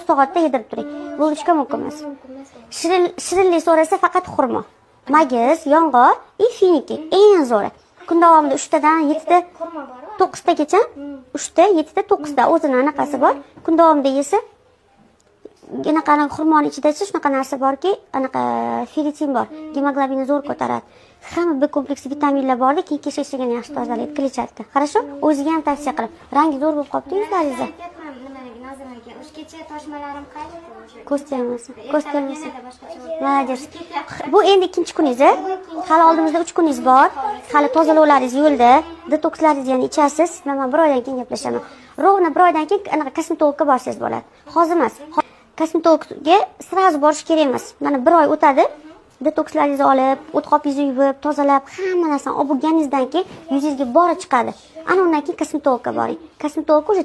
soatda yedirib turing. Bo'lishga mumkin emas. Shirinlik so'rasa faqat xurmo, magiz, yong'oq, finiki eng zo'ri. Kun davomida 3 tadan 7 ta 9 tagacha 3 ta 7 ta 9 ta o'zini anaqasi bor. Kun davomida yesa anaqa xurmoning ichida-chi shunaqa narsa borki, anaqa ferritin bor. Gemoglobinni zo'r ko'taradi. Hamma B kompleksi vitaminlar borda, keyin kechikishini yaxshi tozalaydi, kletchatka. Хорошо? O'ziga ham tavsiya qilib. Rangi zo'r bo'lib qolibdi yuzlaringizda. Kecha toshmalarim qaytdi. Ko'z termasi. Молодец. Bu endi ikkinchi kuningiz. Hali oldimizda 3 kuningiz bor. Hali tozalovlaringiz yo'lda. Detokslaringizni yana ichasiz. Men bir oydan keyin gaplashaman. Rovna bir oydan keyin anaqa kosmetologga borsangiz bo'ladi. Hozir emas. Kosmetologga sразу borish kerak emas. Mana bir oy o'tadi. Detokslaringizni olib, o't qopingizni yuvib, tozalab, hamma narsani olib bo'lganingizdan keyin yuzingizga bori chiqadi. Ana undan keyin kosmetologga boring. Kosmetolog o'sha